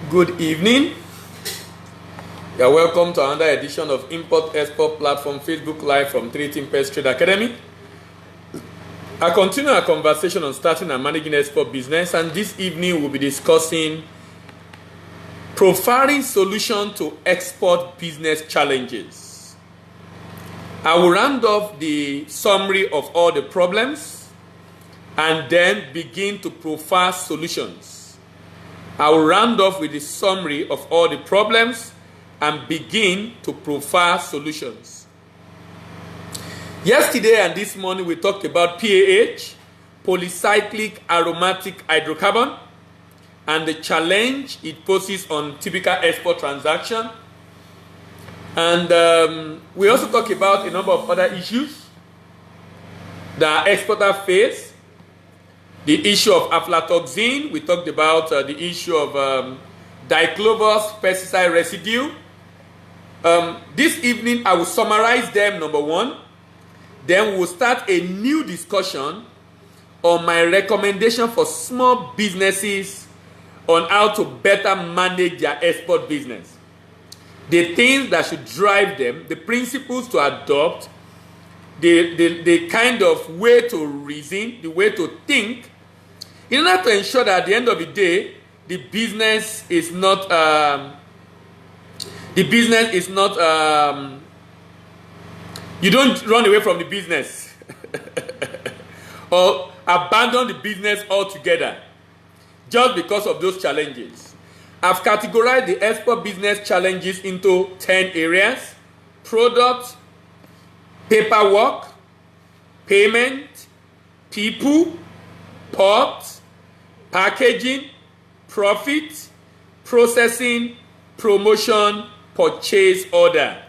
Good evening. You're welcome to another edition of Import-Export Platform Facebook Live from 3 Pest Trade Academy. I continue our conversation on starting and managing export business, and this evening we'll be discussing profiling solution to export business challenges. I will round off the summary of all the problems and then begin to profile solutions. I will round off with the summary of all the problems and begin to profile solutions. Yesterday and this morning we talked about PAH, polycyclic aromatic hydrocarbon, and the challenge it poses on typical export transaction. And we also talked about a number of other issues that exporters face. The issue of aflatoxin, we talked about the issue of diclovus pesticide residue. This evening I will summarize them, number one. Then we will start a new discussion on my recommendation for small businesses on how to better manage their export business. The things that should drive them, the principles to adopt, the kind of way to reason, the way to think, in order to ensure that at the end of the day, the business is not you don't run away from the business or abandon the business altogether just because of those challenges. I've categorized the export business challenges into 10 areas: product, paperwork, payment, people, port, packaging, profit, processing, promotion, purchase order.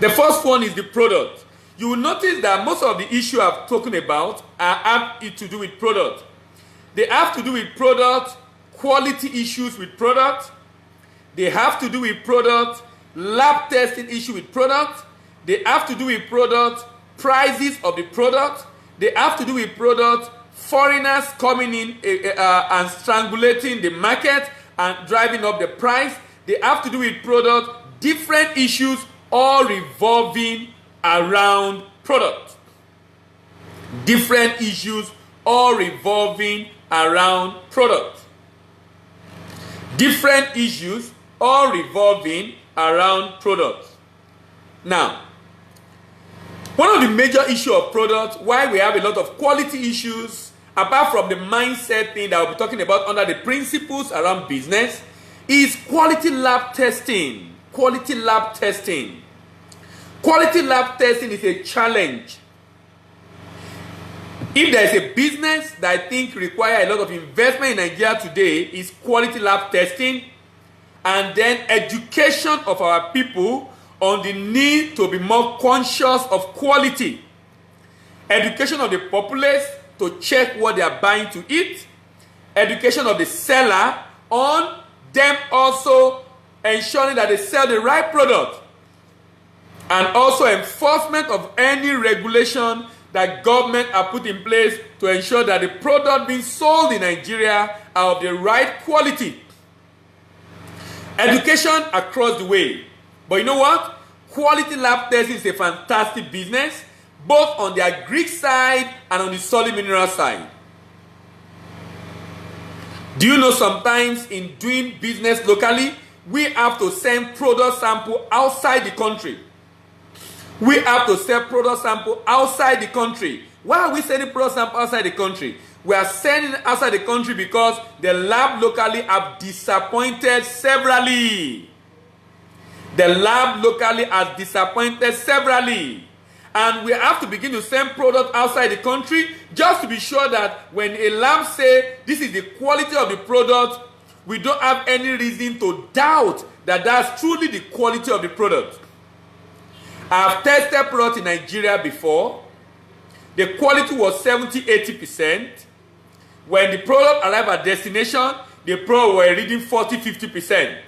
The first one is the product. You will notice that most of the issues I've spoken about have to do with product. They have to do with product, quality issues with product. They have to do with product, lab testing issue with product. They have to do with product, prices of the product. They have to do with product, foreigners coming in and strangulating the market and driving up the price. They have to do with product, different issues all revolving around product. Different issues all revolving around product. Different issues all revolving around product. Now, one of the major issues of product, why we have a lot of quality issues, apart from the mindset thing that I'll be talking about under the principles around business, is quality lab testing. Quality lab testing. Quality lab testing is a challenge. If there is a business that I think requires a lot of investment in Nigeria today, is quality lab testing, and then education of our people on the need to be more conscious of quality. Education of the populace to check what they are buying to eat. Education of the seller on them also ensuring that they sell the right product. And also enforcement of any regulation that government have put in place to ensure that the product being sold in Nigeria are of the right quality. Education across the way. But you know what? Quality lab testing is a fantastic business, both on the agric side and on the solid mineral side. Do you know sometimes in doing business locally, we have to send product sample outside the country? We have to send product sample outside the country. Why are we sending product sample outside the country? We are sending outside the country because the lab locally have disappointed severally. The lab locally has disappointed severally. And we have to begin to send product outside the country just to be sure that when a lab say this is the quality of the product, we don't have any reason to doubt that that's truly the quality of the product. I've tested product in Nigeria before. The quality was 70-80%. When the product arrived at destination, the product were reading 40-50%.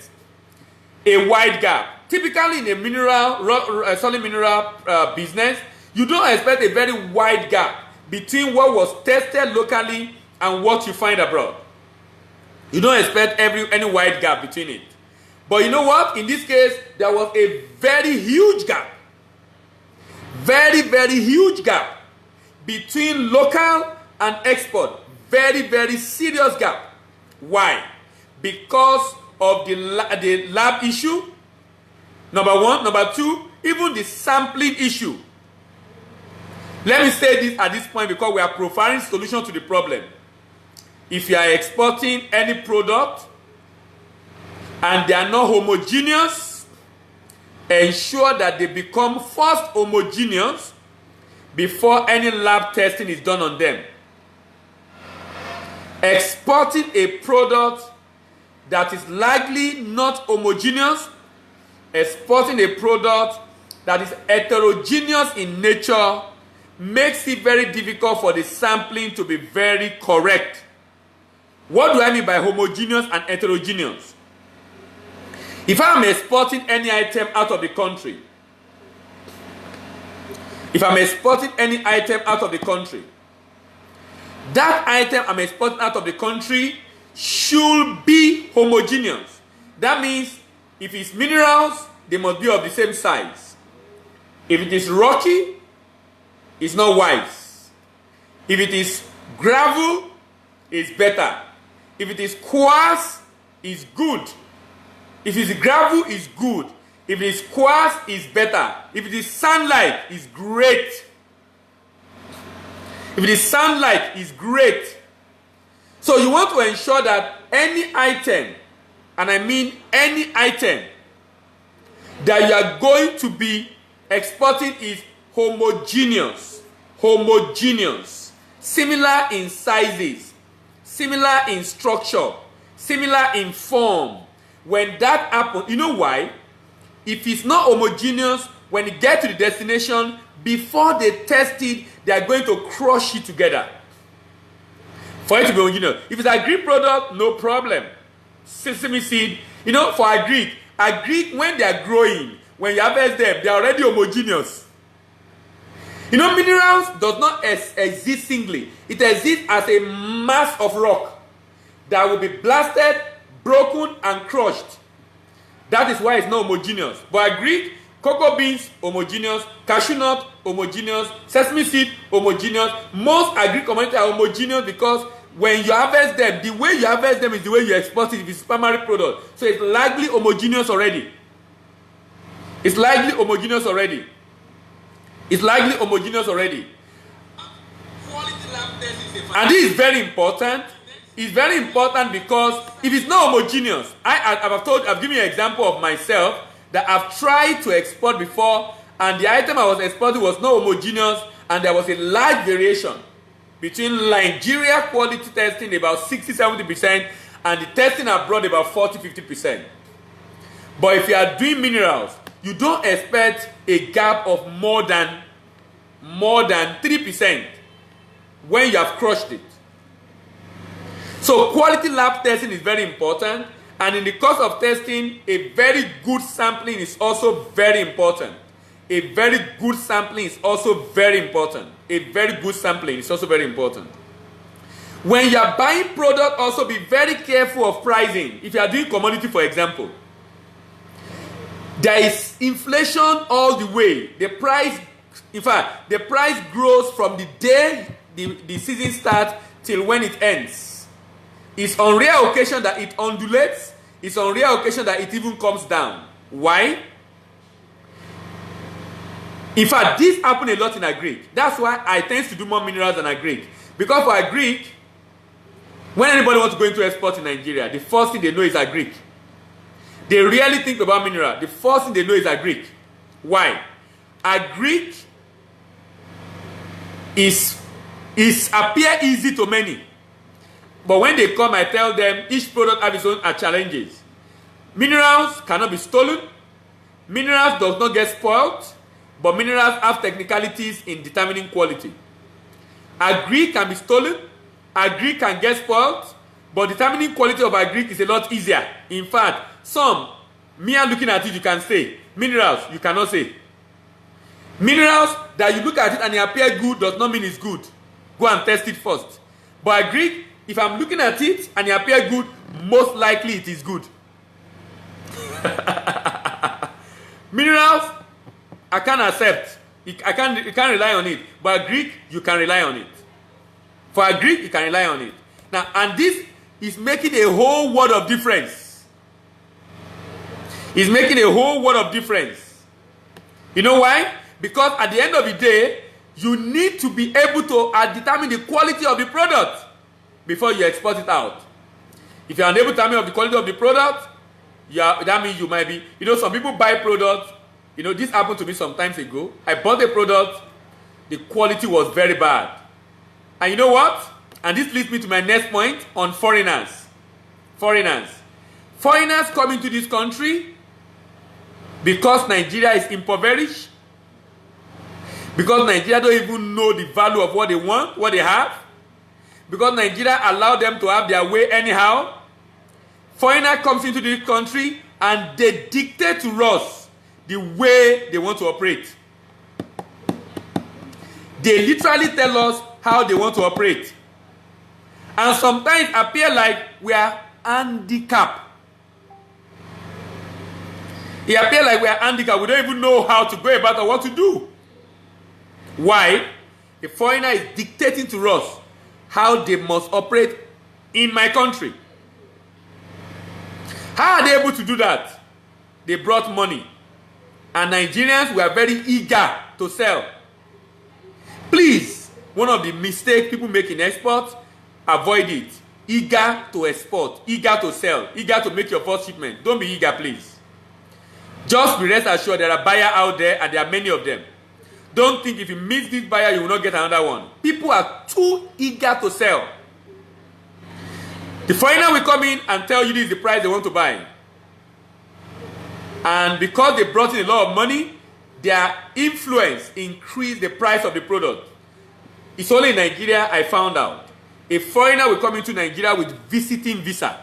A wide gap. Typically in a solid mineral business, you don't expect a very wide gap between what was tested locally and what you find abroad. You don't expect any wide gap between it. But you know what? In this case, there was a very huge gap. Very, very huge gap between local and export. Very, very serious gap. Why? Because of the lab issue, number one. Number two, even the sampling issue. Let me say this at this point because we are providing solution to the problem. If you are exporting any product and they are not homogeneous, ensure that they become first homogeneous before any lab testing is done on them. Exporting a product that is likely not homogeneous, exporting a product that is heterogeneous in nature, makes it very difficult for the sampling to be very correct. What do I mean by homogeneous and heterogeneous? If I am exporting any item out of the country, that item I'm exporting out of the country should be homogeneous. That means if it's minerals, they must be of the same size. If it is rocky, it's not wise. If it is gravel, it's better. If it is quartz, it's good. If it is gravel, it's good. If it is quartz, it's better. If it is sunlight, it's great. If it is sunlight, it's great. So you want to ensure that any item, and I mean any item, that you are going to be exporting is homogeneous. Homogeneous. Similar in sizes, similar in structure, similar in form. When that happens, you know why? If it's not homogeneous, when it gets to the destination, before they test it, they are going to crush it together. For it to be homogeneous. If it's a agri product, no problem. Sesame seed, you know, for agri, when they are growing, when you harvest them, they are already homogeneous. You know, minerals does not exist singly. It exists as a mass of rock that will be blasted, broken, and crushed. That is why it's not homogeneous. But agri, cocoa beans, homogeneous. Cashew nut, homogeneous. Sesame seed, homogeneous. Most agri commodities are homogeneous because when you harvest them, the way you harvest them is the way you export it if it's primary product. So it's likely homogeneous already. It's likely homogeneous already. It's likely homogeneous already. And this is very important. It's very important because if it's not homogeneous, I've given you an example of myself that I've tried to export before, and the item I was exporting was not homogeneous, and there was a large variation between Nigeria quality testing about 60-70% and the testing abroad about 40-50%. But if you are doing minerals, you don't expect a gap of more than 3% when you have crushed it. So quality lab testing is very important, and in the course of testing, a very good sampling is also very important. A very good sampling is also very important. A very good sampling is also very important. When you are buying product, also be very careful of pricing. If you are doing commodity, for example, there is inflation all the way. The price grows from the day the season starts till when it ends. It's on rare occasion that it undulates. It's on rare occasion that it even comes down. Why? In fact, this happens a lot in agri. That's why I tend to do more minerals than agri. Because for agri, when anybody wants to go into export in Nigeria, the first thing they know is agri. They rarely think about mineral. The first thing they know is agri. Why? Agri is appear easy to many. But when they come, I tell them each product has its own challenges. Minerals cannot be stolen. Minerals does not get spoiled. But minerals have technicalities in determining quality. Agri can be stolen. Agri can get spoiled. But determining quality of agri is a lot easier. In fact, some, mere looking at it, you can say. Minerals, you cannot say. Minerals that you look at it and it appear good does not mean it's good. Go and test it first. But agri, if I'm looking at it and it appear good, most likely it is good. Minerals, I can't accept. You can't rely on it. But Greek, you can rely on it. For a Greek, you can rely on it. Now, and this is making a whole world of difference. It's making a whole world of difference. You know why? Because at the end of the day, you need to be able to determine the quality of the product before you export it out. If you're unable to determine the quality of the product, that means you might be, some people buy products. This happened to me some time ago. I bought a product, the quality was very bad. And you know what? And this leads me to my next point on foreigners. Foreigners come into this country because Nigeria is impoverished, because Nigeria don't even know the value of what they want, what they have, because Nigeria allowed them to have their way anyhow. Foreigner comes into this country and they dictate to us the way they want to operate. They literally tell us how they want to operate. And sometimes appear like we are handicapped. It appears like we are handicapped. We don't even know how to go about or what to do. Why? A foreigner is dictating to us how they must operate in my country. How are they able to do that? They brought money. And Nigerians were very eager to sell. Please, one of the mistakes people make in export, avoid it. Eager to export, eager to sell, eager to make your first shipment. Don't be eager, please. Just be rest assured there are buyers out there and there are many of them. Don't think if you miss this buyer, you will not get another one. People are too eager to sell. The foreigner will come in and tell you this is the price they want to buy. And because they brought in a lot of money, their influence increased the price of the product. It's only in Nigeria I found out. A foreigner will come into Nigeria with visiting visa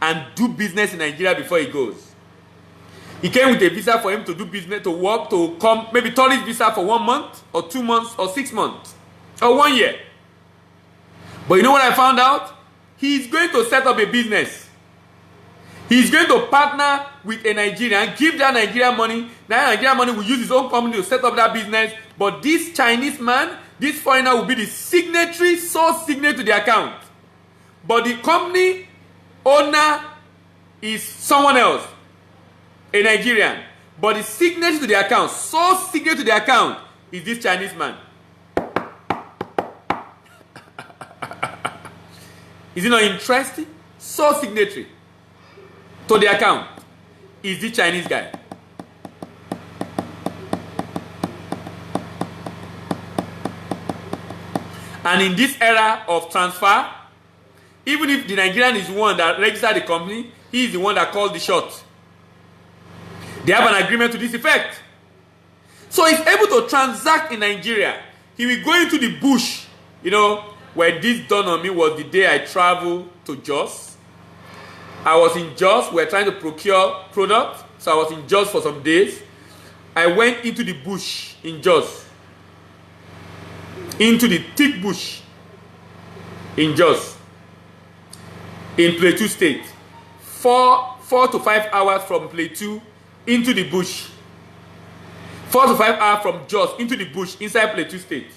and do business in Nigeria before he goes. He came with a visa for him to do business, to work, to come, maybe tourist visa for 1 month, or 2 months, or 6 months, or 1 year. But you know what I found out? He's going to set up a business. He's going to partner with a Nigerian, give that Nigerian money. That Nigerian money will use his own company to set up that business. But this Chinese man, this foreigner will be the signatory, sole signatory to the account. But the company owner is someone else, a Nigerian. But the signature to the account, sole signatory to the account, is this Chinese man. Is it not interesting? Sole signatory to the account is the Chinese guy. And in this era of transfer, even if the Nigerian is the one that registered the company, he is the one that calls the shot. They have an agreement to this effect. So he's able to transact in Nigeria. He will go into the bush. Where this dawned on me was the day I traveled to Jos. I was in Jos. We were trying to procure product. So I was in Jos for some days. I went into the bush in Jos. Into the thick bush in Jos. In Plateau State. 4 to 5 hours from Plateau into the bush. 4 to 5 hours from Jos into the bush inside Plateau State.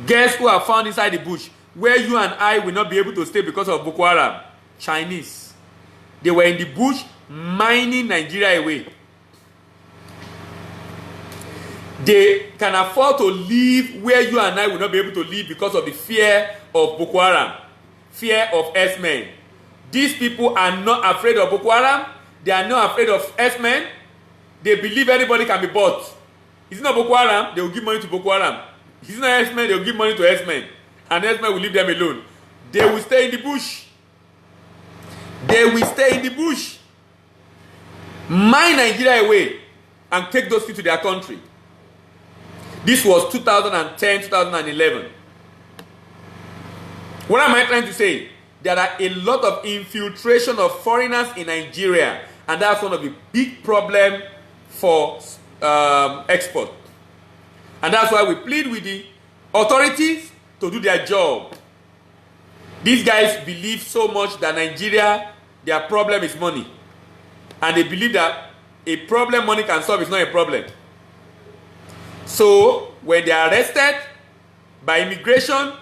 Guess who are found inside the bush? Where you and I will not be able to stay because of Boko Haram? Chinese. They were in the bush mining Nigeria away. They can afford to live where you and I will not be able to live because of the fear of Boko Haram. Fear of S-men. These people are not afraid of Boko Haram. They are not afraid of S-men. They believe anybody can be bought. Is it not Boko Haram? They will give money to Boko Haram. If it's not S-men, they will give money to S-men. And S-men will leave them alone. They will stay in the bush. They will stay in the bush. Mine Nigeria away and take those people to their country. This was 2010, 2011. What am I trying to say? There are a lot of infiltration of foreigners in Nigeria. And that's one of the big problems for export. And that's why we plead with the authorities to do their job. These guys believe so much that Nigeria, their problem is money. And they believe that a problem money can solve is not a problem. So, when they are arrested by immigration,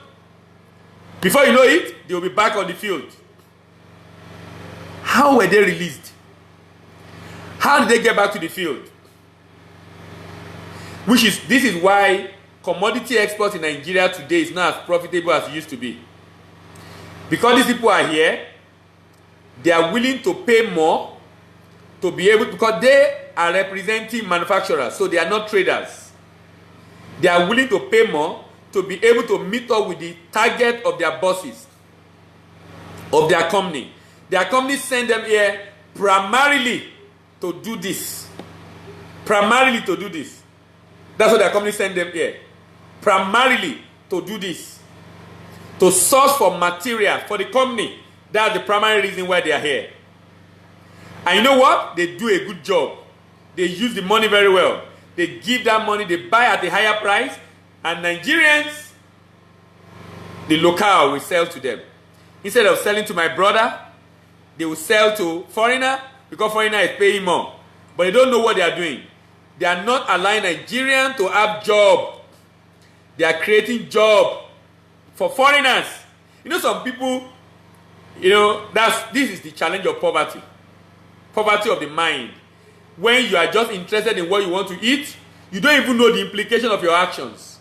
before you know it, they will be back on the field. How were they released? How did they get back to the field? This is why commodity exports in Nigeria today is not as profitable as it used to be. Because these people are here, they are willing to pay more to be able, because they are representing manufacturers, so they are not traders. They are willing to pay more to be able to meet up with the target of their bosses, of their company. Their company send them here primarily to do this. Primarily to do this. That's what their company send them here. Primarily to do this. To source for material for the company. That's the primary reason why they are here. And you know what? They do a good job. They use the money very well. They give that money, they buy at a higher price, and Nigerians, the local, will sell to them. Instead of selling to my brother, they will sell to foreigner, because foreigner is paying more. But they don't know what they are doing. They are not allowing Nigerians to have job. They are creating job for foreigners. You know, some people, this is the challenge of poverty. Poverty of the mind. When you are just interested in what you want to eat, you don't even know the implication of your actions.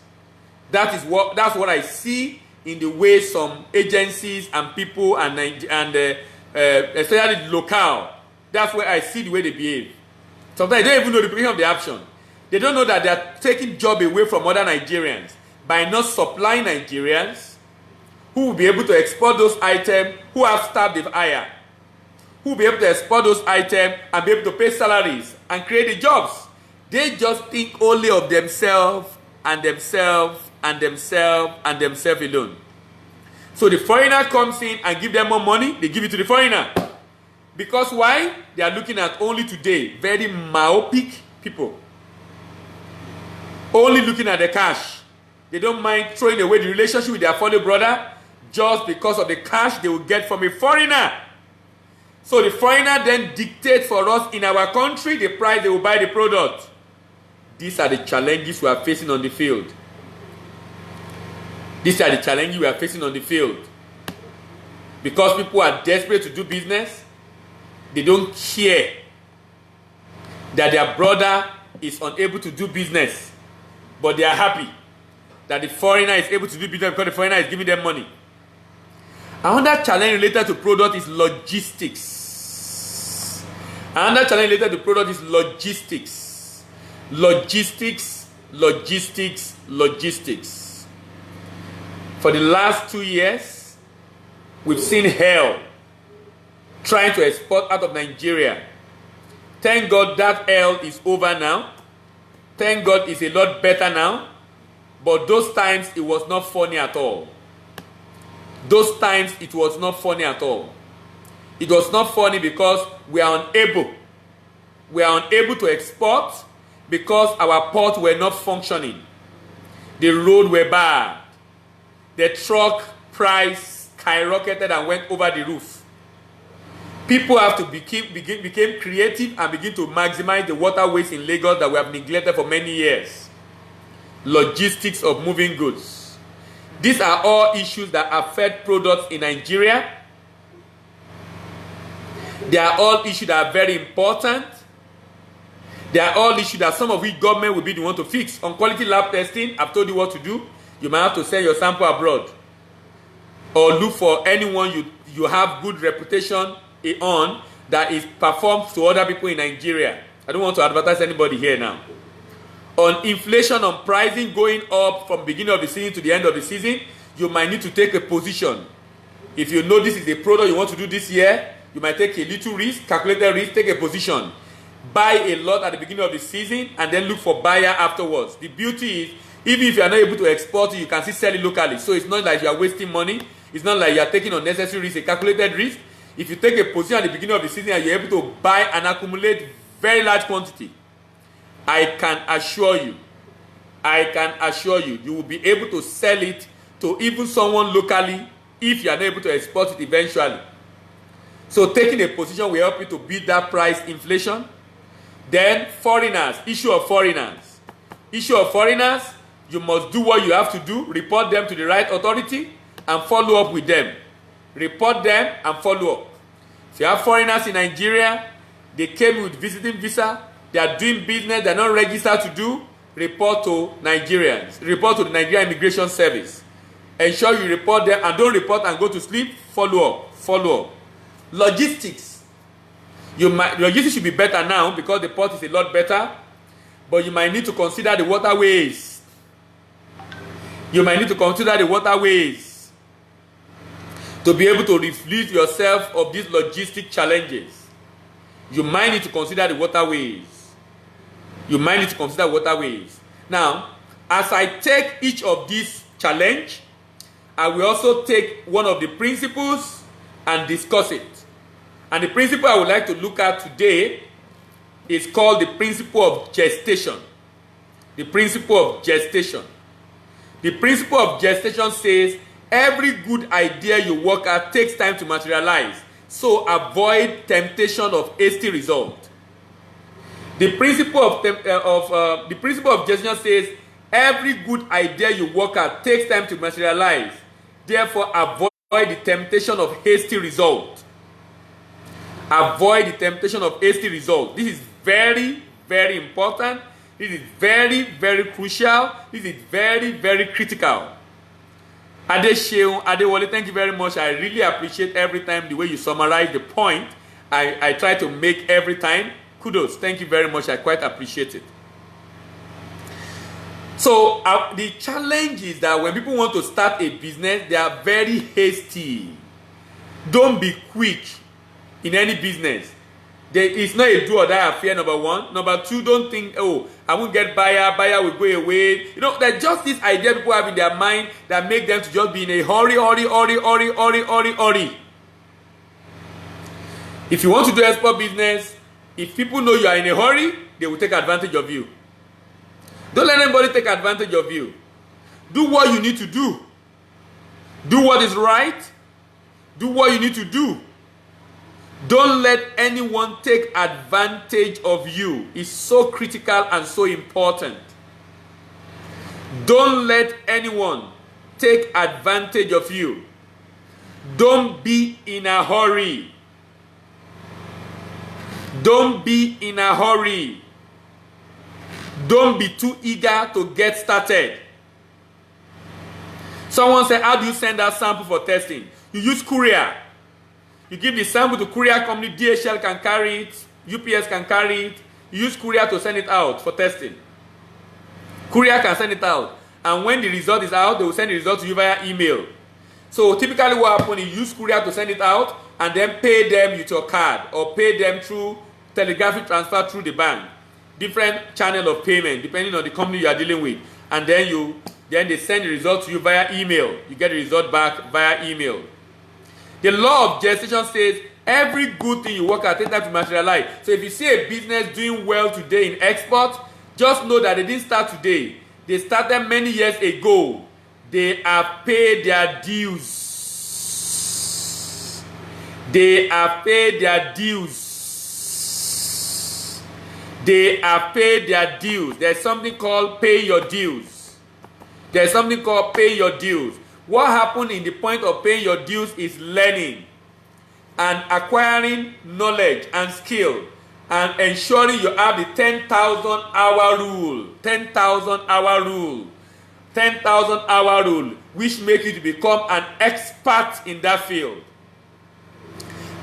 That's what I see in the way some agencies and people and especially local. That's where I see the way they behave. Sometimes they don't even know the implication of the action. They don't know that they are taking job away from other Nigerians by not supplying Nigerians who will be able to export those items, who have staff they've hired, who will be able to export those items and be able to pay salaries and create the jobs. They just think only of themselves and themselves and themselves and themselves alone. So the foreigner comes in and give them more money, they give it to the foreigner. Because why? They are looking at only today, very myopic people. Only looking at the cash. They don't mind throwing away the relationship with their fellow brother just because of the cash they will get from a foreigner. So the foreigner then dictates for us in our country the price they will buy the product. These are the challenges we are facing on the field. These are the challenges we are facing on the field. Because people are desperate to do business, they don't care that their brother is unable to do business, but they are happy that the foreigner is able to do business because the foreigner is giving them money. Another challenge related to product is logistics. Another challenge related to product is logistics. Logistics. For the last 2 years, we've seen hell trying to export out of Nigeria. Thank God that hell is over now. Thank God it's a lot better now. But those times it was not funny at all. Those times it was not funny at all. It was not funny because we are unable. We are unable to export because our ports were not functioning. The road were bad. The truck price skyrocketed and went over the roof. People have to became creative and begin to maximize the waterways in Lagos that we have neglected for many years. Logistics of moving goods. These are all issues that affect products in Nigeria. They are all issues that are very important. They are all issues that some of which government will be the one to fix. On quality lab testing, I've told you what to do. You might have to send your sample abroad. Or look for anyone you have good reputation on that is performed to other people in Nigeria. I don't want to advertise anybody here now. On inflation, on pricing going up from beginning of the season to the end of the season, you might need to take a position. If you know this is a product you want to do this year, you might take a little risk, calculated risk, take a position. Buy a lot at the beginning of the season and then look for buyer afterwards. The beauty is, even if you are not able to export it, you can still sell it locally. So it's not like you are wasting money. It's not like you are taking unnecessary risk, a calculated risk. If you take a position at the beginning of the season and you're able to buy and accumulate very large quantity, I can assure you, you will be able to sell it to even someone locally if you are not able to export it eventually. So taking a position will help you to beat that price inflation. Then foreigners, issue of foreigners. Issue of foreigners, you must do what you have to do, report them to the right authority, and follow up with them. Report them and follow up. If you have foreigners in Nigeria, they came with visiting visa, they are doing business they're not registered to do, report to Nigerians. Report to the Nigerian Immigration Service. Ensure you report them, and don't report and go to sleep. Follow up. Follow up. Logistics. Logistics should be better now because the port is a lot better, but you might need to consider the waterways. You might need to consider the waterways to be able to relieve yourself of these logistic challenges. You might need to consider the waterways. You might need to consider waterways. Now, as I take each of these challenge, I will also take one of the principles and discuss it. And the principle I would like to look at today is called the principle of gestation. The principle of gestation. The principle of gestation says every good idea you work at takes time to materialize. So avoid temptation of hasty result. The principle of gestation says every good idea you work at takes time to materialize. Therefore, avoid the temptation of hasty result. Avoid the temptation of hasty result. This is very, very important. This is very, very crucial. This is very, very critical. Adesheun Adewale, thank you very much. I really appreciate every time the way you summarize the point. I try to make every time. Kudos. Thank you very much. I quite appreciate it. So the challenge is that when people want to start a business, they are very hasty. Don't be quick in any business. It's not a do or die affair, number one. Number two, don't think, oh, I won't get buyer will go away. You know, there's just this idea people have in their mind that make them to just be in a hurry. If you want to do export business, if people know you are in a hurry, they will take advantage of you. Don't let anybody take advantage of you. Do what you need to do. Do what is right. Do what you need to do. Don't let anyone take advantage of you. It's so critical and so important. Don't let anyone take advantage of you. Don't be in a hurry. Don't be in a hurry. Don't be too eager to get started. Someone said, how do you send out sample for testing? You use courier. You give the sample to courier company, DHL can carry it, UPS can carry it. You use courier to send it out for testing. Courier can send it out. And when the result is out, they will send the result to you via email. So typically what happens, you use courier to send it out and then pay them with your card or pay them through telegraphic transfer through the bank. Different channel of payment depending on the company you are dealing with. And then they send the result to you via email. You get the result back via email. The law of gestation says every good thing you work at takes time to materialize. So if you see a business doing well today in export, just know that they didn't start today. They started many years ago. They have paid their dues. They have paid their dues. They have paid their dues. There's something called pay your dues. There's something called pay your dues. What happened in the point of paying your dues is learning and acquiring knowledge and skill and ensuring you have the 10,000 hour rule. 10,000 hour rule. 10,000 hour rule, which makes you to become an expert in that field.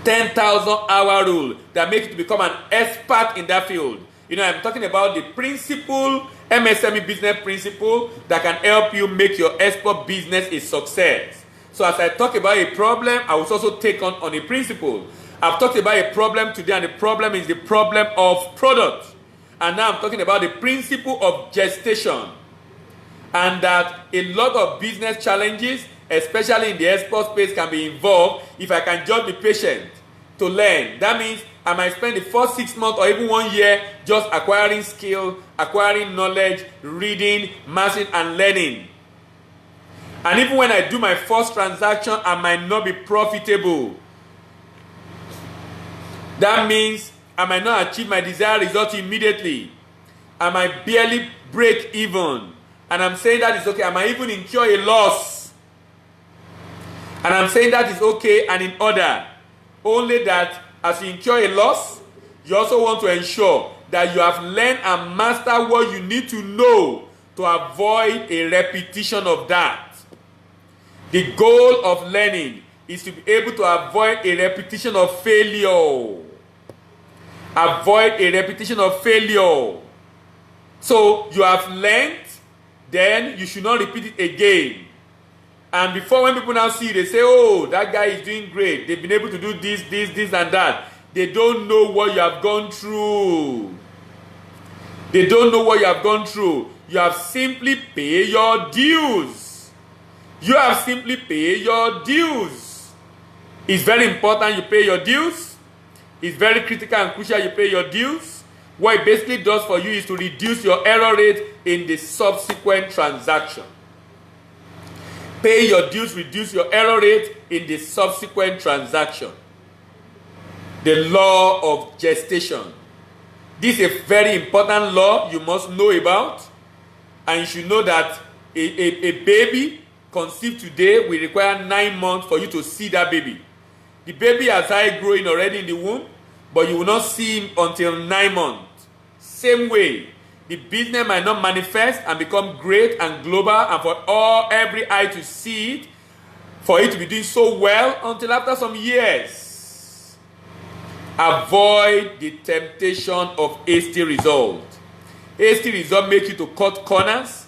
10,000 hour rule that makes you to become an expert in that field. You know, I'm talking about the principle, MSME business principle that can help you make your export business a success. So as I talk about a problem, I will also take on a principle. I've talked about a problem today, and the problem is the problem of product. And now I'm talking about the principle of gestation. And that a lot of business challenges, especially in the export space, can be involved if I can just be patient to learn. That means I might spend the first 6 months or even 1 year just acquiring skill, acquiring knowledge, reading, mastering, and learning. And even when I do my first transaction, I might not be profitable. That means I might not achieve my desired result immediately. I might barely break even. And I'm saying that is okay. I might even incur a loss. And I'm saying that is okay and in order. Only that as you incur a loss, you also want to ensure that you have learned and mastered what you need to know to avoid a repetition of that. The goal of learning is to be able to avoid a repetition of failure. Avoid a repetition of failure. So you have learned, then you should not repeat it again. And before, when people now see, they say, oh, that guy is doing great. They've been able to do this, and that. They don't know what you have gone through. They don't know what you have gone through. You have simply paid your dues. You have simply paid your dues. It's very important you pay your dues. It's very critical and crucial you pay your dues. What it basically does for you is to reduce your error rate in the subsequent transaction. Pay your dues, reduce your error rate in the subsequent transaction. The law of gestation. This is a very important law you must know about. And you should know that a baby conceived today will require 9 months for you to see that baby. The baby has high growing already in the womb, but you will not see him until 9 months. Same way, the business might not manifest and become great and global and for every eye to see it, for it to be doing so well until after some years. Avoid the temptation of hasty result. Hasty result make you to cut corners.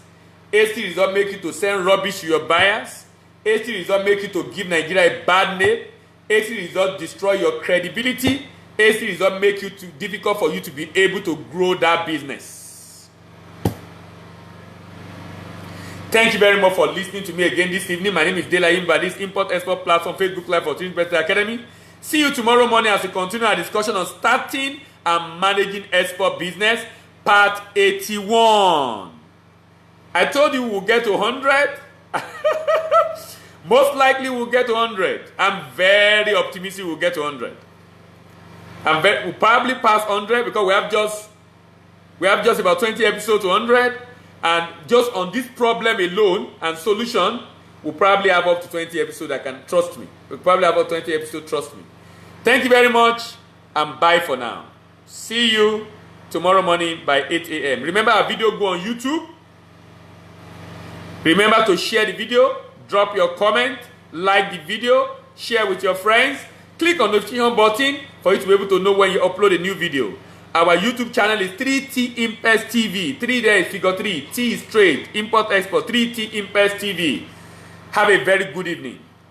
Hasty result make you to send rubbish to your buyers. Hasty result make you to give Nigeria a bad name. Hasty result destroy your credibility. Hasty result make it too difficult for you to be able to grow that business. Thank you very much for listening to me again this evening. My name is Dela Imba. This Import-Export platform, Facebook Live for Team Better Academy. See you tomorrow morning as we continue our discussion on starting and managing export business, part 81. I told you we'll get to 100. Most likely we'll get to 100. I'm very optimistic we'll get to 100. We'll probably pass 100 because we have just about 20 episodes to 100. And just on this problem alone and solution, we'll probably have up to 20 episodes. I can trust me. We'll probably have up to 20 episodes, trust me. Thank you very much and bye for now. See you tomorrow morning by 8 a.m. Remember our video go on YouTube. Remember to share the video, drop your comment, like the video, share with your friends. Click on the notification button for you to be able to know when you upload a new video. Our YouTube channel is 3T Impes TV. 3 there is figure 3. T is trade. Import Export. 3T Impes TV. Have a very good evening.